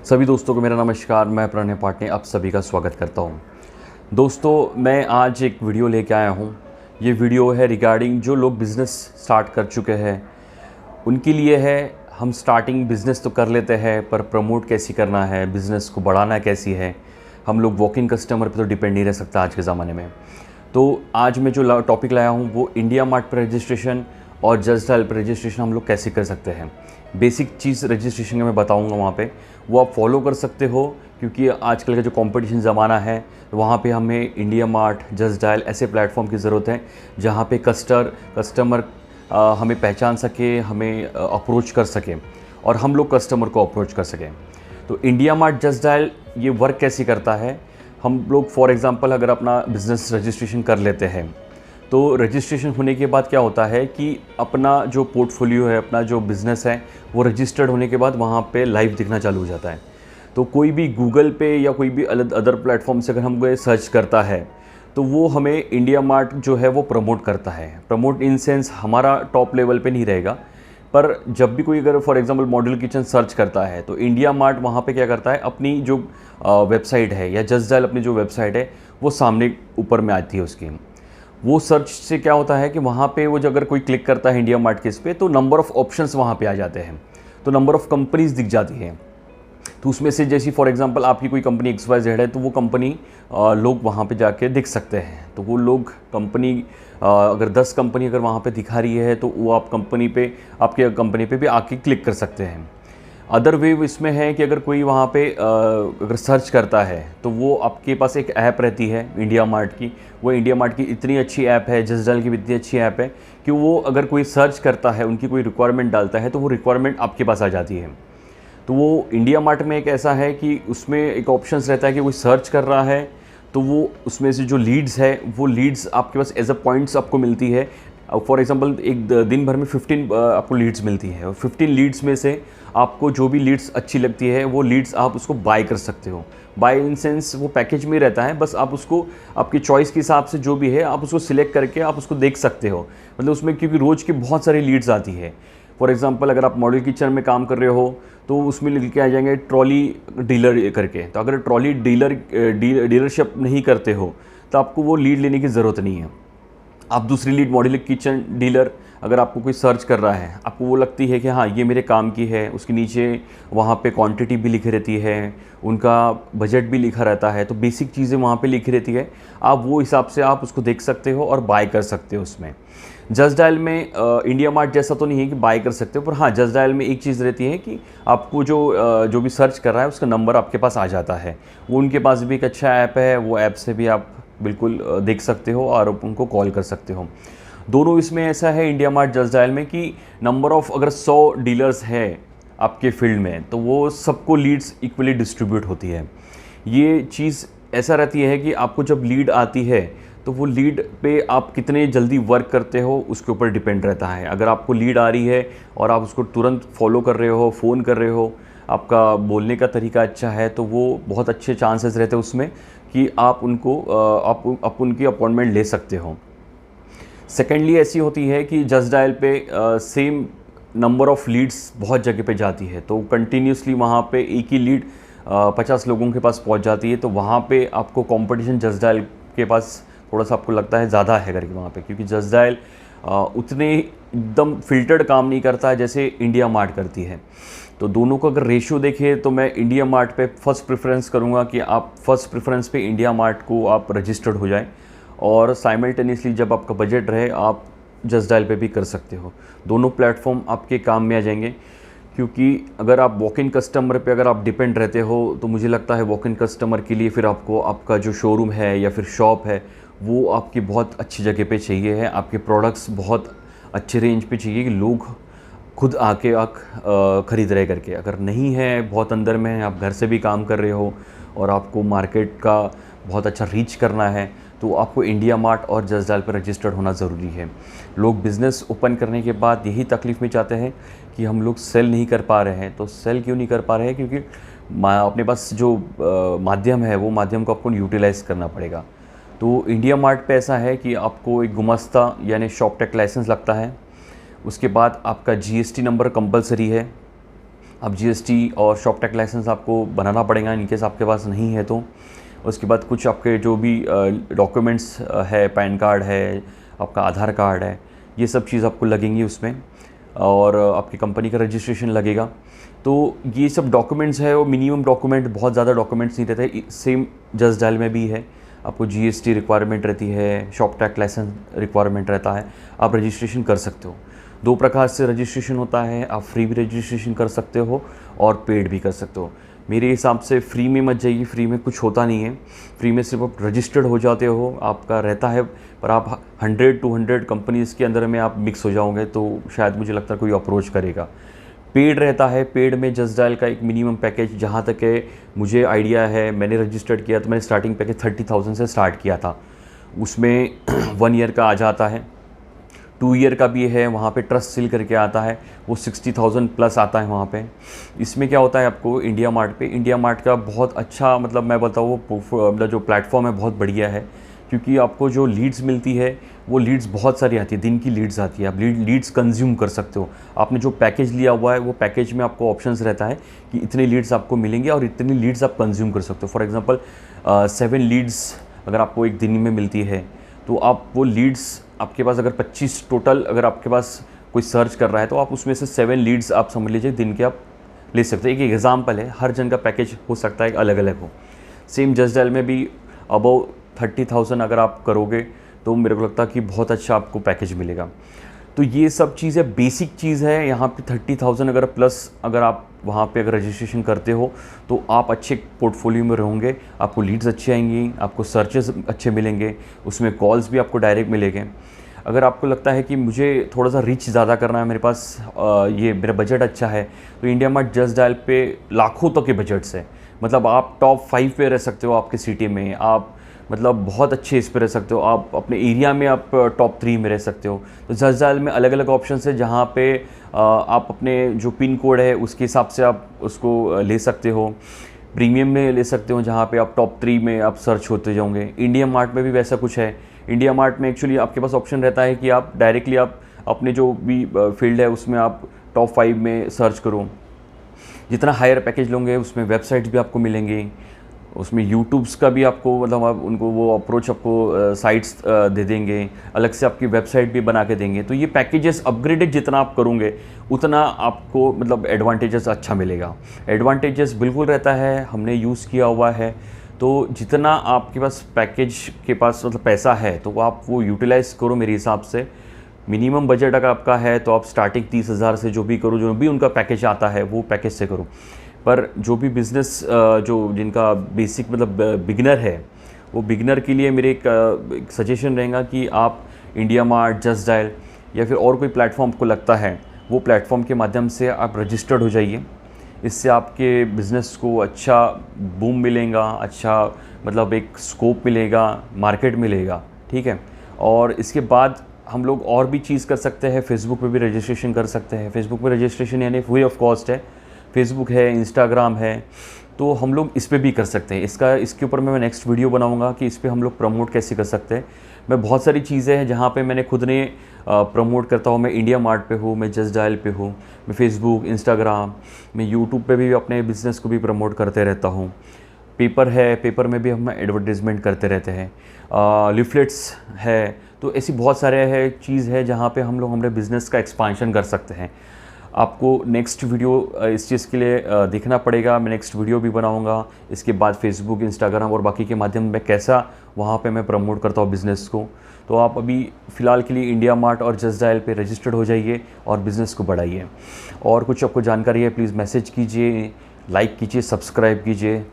सभी दोस्तों को मेरा नमस्कार। मैं प्रणय पाटने आप सभी का स्वागत करता हूं। दोस्तों, मैं आज एक वीडियो लेके आया हूं। ये वीडियो है रिगार्डिंग जो लोग बिज़नेस स्टार्ट कर चुके हैं उनके लिए है। हम स्टार्टिंग बिज़नेस तो कर लेते हैं, पर प्रमोट कैसे करना है, बिज़नेस को बढ़ाना कैसी है। हम लोग वॉक इन कस्टमर पर तो डिपेंड नहीं रह सकता आज के ज़माने में। तो आज मैं जो टॉपिक लाया हूँ वो इंडिया मार्ट पर रजिस्ट्रेशन और जस्ट डायल पर रजिस्ट्रेशन हम लोग कैसे कर सकते हैं। बेसिक चीज़ रजिस्ट्रेशन का मैं बताऊंगा वहाँ पे, वो आप फॉलो कर सकते हो, क्योंकि आजकल का जो कंपटीशन ज़माना है वहाँ पे हमें इंडिया मार्ट, जस्ट डायल ऐसे प्लेटफॉर्म की ज़रूरत है जहाँ पे कस्टमर हमें पहचान सके, हमें अप्रोच कर सके और हम लोग कस्टमर को अप्रोच कर सकें। तो इंडिया मार्ट, जस्ट डायल ये वर्क कैसे करता है। हम लोग फॉर एग्ज़ाम्पल अगर अपना बिज़नेस रजिस्ट्रेशन कर लेते हैं तो रजिस्ट्रेशन होने के बाद क्या होता है कि अपना जो पोर्टफोलियो है, अपना जो बिज़नेस है वो रजिस्टर्ड होने के बाद वहाँ पे लाइव दिखना चालू हो जाता है। तो कोई भी गूगल पे या कोई भी अदर प्लेटफॉर्म से अगर हम कोई सर्च करता है तो वो हमें इंडिया मार्ट जो है वो प्रमोट करता है। प्रमोट इन सेंस हमारा टॉप लेवल पे नहीं रहेगा, पर जब भी कोई अगर for example modular kitchen search करता है तो इंडिया मार्ट वहाँ पे क्या करता है, अपनी जो वेबसाइट है या जस्ट डायल अपनी जो वेबसाइट है वो सामने ऊपर में आती है उसकी। वो सर्च से क्या होता है कि वहाँ पे वो जो अगर कोई क्लिक करता है इंडिया मार्ट के इस पे तो नंबर ऑफ़ ऑप्शंस वहाँ पे आ जाते हैं, तो नंबर ऑफ़ कंपनीज़ दिख जाती हैं। तो उसमें से जैसी फॉर एग्जांपल आपकी कोई कंपनी XYZ है तो वो कंपनी लोग वहाँ पे जाके दिख सकते हैं। तो वो लोग कंपनी अगर 10 कंपनी अगर वहाँ पे दिखा रही है तो वो आप कंपनी पे, आपके कंपनी पे भी आके क्लिक कर सकते हैं। अदर वे इसमें है कि अगर कोई वहाँ पे अगर सर्च करता है तो वो आपके पास एक ऐप रहती है इंडिया मार्ट की। वो इंडिया मार्ट की इतनी अच्छी ऐप है, जस्ट डायल की भी इतनी अच्छी ऐप है कि वो अगर कोई सर्च करता है, उनकी कोई रिक्वायरमेंट डालता है तो वो रिक्वायरमेंट आपके पास आ जाती है। तो वो इंडिया मार्ट में एक ऐसा है कि उसमें एक ऑप्शंस रहता है कि कोई सर्च कर रहा है तो वो उसमें से जो लीड्स है वो लीड्स आपके पास एज अ पॉइंट्स आपको मिलती है। फॉर एग्जांपल एक दिन भर में 15 आपको लीड्स मिलती है और 15 लीड्स में से आपको जो भी लीड्स अच्छी लगती है वो लीड्स आप उसको बाय कर सकते हो। बाय इन सेंस वो पैकेज में रहता है, बस आप उसको आपकी चॉइस के हिसाब से जो भी है आप उसको सिलेक्ट करके आप उसको देख सकते हो। मतलब उसमें क्योंकि रोज़ की बहुत सारी लीड्स आती है। फॉर एग्जांपल अगर आप मॉडल किचन में काम कर रहे हो तो उसमें लिख के आ जाएंगे ट्रॉली डीलर करके। तो अगर ट्रॉली डीलरशिप नहीं करते हो तो आपको वो लीड लेने की ज़रूरत नहीं है। आप दूसरी लीड मॉड्यूलर किचन डीलर अगर आपको कोई सर्च कर रहा है, आपको वो लगती है कि हाँ ये मेरे काम की है, उसके नीचे वहाँ पे क्वांटिटी भी लिखी रहती है, उनका बजट भी लिखा रहता है, तो बेसिक चीज़ें वहाँ पे लिखी रहती है। आप वो हिसाब से आप उसको देख सकते हो और बाय कर सकते हो उसमें। जस्ट डायल में इंडिया मार्ट जैसा तो नहीं है कि बाय कर सकते हो, पर हाँ जस्ट डायल में एक चीज़ रहती है कि आपको जो भी सर्च कर रहा है उसका नंबर आपके पास आ जाता है। वो उनके पास भी एक अच्छा ऐप है, वो ऐप से भी आप बिल्कुल देख सकते हो और उनको कॉल कर सकते हो। दोनों इसमें ऐसा है इंडिया मार्ट, जस्ट डायल में कि नंबर ऑफ़ अगर 100 डीलर्स है आपके फील्ड में तो वो सबको लीड्स इक्वली डिस्ट्रीब्यूट होती है। ये चीज़ ऐसा रहती है कि आपको जब लीड आती है तो वो लीड पे आप कितने जल्दी वर्क करते हो उसके ऊपर डिपेंड रहता है। अगर आपको लीड आ रही है और आप उसको तुरंत फॉलो कर रहे हो, फ़ोन कर रहे हो, आपका बोलने का तरीका अच्छा है, तो वो बहुत अच्छे चांसेस रहते हैं उसमें कि आप उनको आप उनकी अपॉइंटमेंट ले सकते हो। सेकेंडली ऐसी होती है कि जस्ट डायल पे सेम नंबर ऑफ़ लीड्स बहुत जगह पे जाती है, तो कंटिन्यूसली वहाँ पे एक ही लीड 50 लोगों के पास पहुँच जाती है। तो वहाँ पे आपको कंपटीशन जस्ट डायल के पास थोड़ा सा आपको लगता है ज़्यादा है करके वहाँ पे, क्योंकि जस्ट डायल उतने एकदम फ़िल्टर्ड काम नहीं करता है जैसे इंडिया मार्ट करती है। तो दोनों का अगर रेशियो देखें तो मैं इंडिया मार्ट पे फर्स्ट प्रेफरेंस करूँगा कि आप फर्स्ट प्रेफरेंस पे इंडिया मार्ट को आप रजिस्टर्ड हो जाएं, और साइमल्टेनियसली जब आपका बजट रहे आप जस्ट डायल पे भी कर सकते हो। दोनों प्लेटफॉर्म आपके काम में आ जाएंगे, क्योंकि अगर आप वॉक इन कस्टमर पे अगर आप डिपेंड रहते हो तो मुझे लगता है वॉक इन कस्टमर के लिए फिर आपको आपका जो शोरूम है या फिर शॉप है वो आपकी बहुत अच्छी जगह पे चाहिए है, आपके प्रोडक्ट्स बहुत अच्छे रेंज पे चाहिए कि लोग खुद आके ख़रीद रहे करके। अगर नहीं है, बहुत अंदर में है, आप घर से भी काम कर रहे हो और आपको मार्केट का बहुत अच्छा रीच करना है, तो आपको इंडिया मार्ट और जस्ट डायल पर रजिस्टर्ड होना ज़रूरी है। लोग बिज़नेस ओपन करने के बाद यही तकलीफ़ में चाहते हैं कि हम लोग सेल नहीं कर पा रहे हैं। तो सेल क्यों नहीं कर पा रहे हैं? क्योंकि अपने पास जो माध्यम है वो माध्यम को आपको यूटिलाइज़ करना पड़ेगा। तो इंडिया मार्ट पे ऐसा है कि आपको एक गुमास्ता यानी शॉप टेक लाइसेंस लगता है, उसके बाद आपका GST नंबर कंपलसरी है, अब जीएसटी और शॉप टैक्स लाइसेंस आपको बनाना पड़ेगा इन केस आपके पास नहीं है तो। उसके बाद कुछ आपके जो भी डॉक्यूमेंट्स है, पैन कार्ड है, आपका आधार कार्ड है, ये सब चीज़ आपको लगेंगी उसमें, और आपकी कंपनी का रजिस्ट्रेशन लगेगा। तो ये सब डॉक्यूमेंट्स है, वो मिनिमम डॉक्यूमेंट, बहुत ज़्यादा डॉक्यूमेंट्स नहीं रहते। सेम जस्ट डायल में भी है, आपको जीएसटी रिक्वायरमेंट रहती है, शॉप टैक्स लाइसेंस रिक्वायरमेंट रहता है, आप रजिस्ट्रेशन कर सकते हो। 2 प्रकार से रजिस्ट्रेशन होता है, आप फ्री भी रजिस्ट्रेशन कर सकते हो और पेड भी कर सकते हो। मेरे हिसाब से फ्री में मत जाइए, फ्री में कुछ होता नहीं है। फ्री में सिर्फ आप रजिस्टर्ड हो जाते हो, आपका रहता है, पर आप 100-200 कंपनीज़ के अंदर में आप मिक्स हो जाओगे तो शायद मुझे लगता है कोई अप्रोच करेगा। पेड रहता है, पेड में जस्ट डायल का एक मिनिमम पैकेज, जहाँ तक है मुझे आइडिया है, मैंने रजिस्टर्ड किया तो मैंने स्टार्टिंग पैकेज 30,000 से स्टार्ट किया था। उसमें 1 ईयर का आ जाता है, 2 ईयर का भी है, वहाँ पे ट्रस्ट सील करके आता है, वो 60,000 प्लस आता है वहाँ पे। इसमें क्या होता है, आपको इंडिया मार्ट पे, इंडिया मार्ट का बहुत अच्छा, मतलब मैं बताऊँ वो मतलब जो प्लेटफॉर्म है बहुत बढ़िया है, क्योंकि आपको जो लीड्स मिलती है वो लीड्स बहुत सारी आती है, दिन की लीड्स आती है, आप लीड्स कंज्यूम कर सकते हो। आपने जो पैकेज लिया हुआ है वो पैकेज में आपको ऑप्शंस रहता है कि इतने लीड्स आपको मिलेंगे और इतनी लीड्स आप कंज्यूम कर सकते हो। फॉर एग्जांपल 7 लीड्स अगर आपको एक दिन में मिलती है तो आप वो लीड्स, आपके पास अगर 25 टोटल, अगर आपके पास कोई सर्च कर रहा है तो आप उसमें से 7 लीड्स आप समझ लीजिए दिन के आप ले सकते हैं। एक एग्जाम्पल है, हर जन का पैकेज हो सकता है अलग अलग हो। सेम जस्ट डायल में भी अबव 30,000 अगर आप करोगे तो मेरे को लगता है कि बहुत अच्छा आपको पैकेज मिलेगा। तो ये सब चीज़ें बेसिक चीज़ है। यहाँ पे 30,000 अगर प्लस अगर आप वहाँ पे अगर रजिस्ट्रेशन करते हो तो आप अच्छे पोर्टफोलियो में रहोगे, आपको लीड्स अच्छी आएंगी, आपको सर्चेस अच्छे मिलेंगे, उसमें कॉल्स भी आपको डायरेक्ट मिलेंगे। अगर आपको लगता है कि मुझे थोड़ा सा रीच ज़्यादा करना है, मेरे पास ये मेरा बजट अच्छा है, तो इंडिया मार्ट जस्ट डायल पे लाखों तक के बजट्स है। मतलब आप टॉप 5 पे रह सकते हो आपके सिटी में, आप मतलब बहुत अच्छे इस पे रह सकते हो, आप अपने एरिया में आप टॉप 3 में रह सकते हो। तो जस्ट डायल में अलग अलग ऑप्शन है, जहाँ पे आप अपने जो पिन कोड है उसके हिसाब से आप उसको ले सकते हो। प्रीमियम में ले सकते हो, जहाँ पे आप टॉप 3 में आप सर्च होते जाओगे। इंडिया मार्ट में भी वैसा कुछ है। इंडिया मार्ट में एक्चुअली आपके पास ऑप्शन रहता है कि आप डायरेक्टली आप अपने जो भी फील्ड है उसमें आप टॉप 5 में सर्च करो। जितना हायर पैकेज लोगे उसमें वेबसाइट्स भी आपको मिलेंगी, उसमें यूट्यूब्स का भी आपको, मतलब आप उनको वो अप्रोच आपको साइट्स दे देंगे, अलग से आपकी वेबसाइट भी बना के देंगे। तो ये पैकेजेस अपग्रेडेड जितना आप करोगे उतना आपको मतलब एडवांटेजेस अच्छा मिलेगा। एडवांटेजेस बिल्कुल रहता है, हमने यूज़ किया हुआ है। तो जितना आपके पास पैकेज के पास मतलब पैसा है तो आप वो यूटिलाइज़ करो मेरे हिसाब से। मिनिमम बजट अगर आपका है तो आप स्टार्टिंग 30,000 से जो भी करो, जो भी उनका पैकेज आता है वो पैकेज से करो। पर जो भी बिज़नेस जो जिनका बेसिक मतलब बिगिनर है, वो बिगिनर के लिए मेरे एक सजेशन रहेगा कि आप इंडिया मार्ट, जस्ट डायल या फिर और कोई प्लेटफॉर्म आपको लगता है वो प्लेटफॉर्म के माध्यम से आप रजिस्टर्ड हो जाइए। इससे आपके बिज़नेस को अच्छा बूम मिलेगा, अच्छा मतलब एक स्कोप मिलेगा, मार्केट मिलेगा, ठीक है। और इसके बाद हम लोग और भी चीज़ कर सकते हैं, फेसबुक पे भी रजिस्ट्रेशन कर सकते हैं। फेसबुक पे रजिस्ट्रेशन यानी फ्री ऑफ कॉस्ट है। फेसबुक है, इंस्टाग्राम है, तो हम लोग इस पे भी कर सकते हैं। इसके ऊपर मैं नेक्स्ट वीडियो बनाऊंगा कि इस पे हम लोग प्रमोट कैसे कर सकते हैं। मैं बहुत सारी चीज़ें हैं जहाँ पे मैंने खुद ने प्रमोट करता हूँ। मैं इंडिया मार्ट पे हूँ, मैं जस्ट डायल पे हूँ, मैं फेसबुक, इंस्टाग्राम, मैं यूट्यूब पे भी अपने बिज़नेस को भी प्रमोट करते रहता हूँ। पेपर है, पेपर में भी हम एडवर्टीज़मेंट करते रहते हैं। लिफलेट्स है, तो ऐसी बहुत सारे है चीज़ है जहाँ पे हम लोग हमारे बिज़नेस का एक्सपांशन कर सकते हैं। आपको नेक्स्ट वीडियो इस चीज़ के लिए देखना पड़ेगा। मैं नेक्स्ट वीडियो भी बनाऊंगा। इसके बाद फेसबुक, इंस्टाग्राम और बाकी के माध्यम में कैसा वहाँ पे मैं प्रमोट करता हूँ बिज़नेस को। तो आप अभी फ़िलहाल के लिए इंडिया मार्ट और जस्ट डायल पे रजिस्टर्ड हो जाइए और बिज़नेस को बढ़ाइए। और कुछ आपको जानकारी है प्लीज़ मैसेज कीजिए, लाइक कीजिए, सब्सक्राइब कीजिए।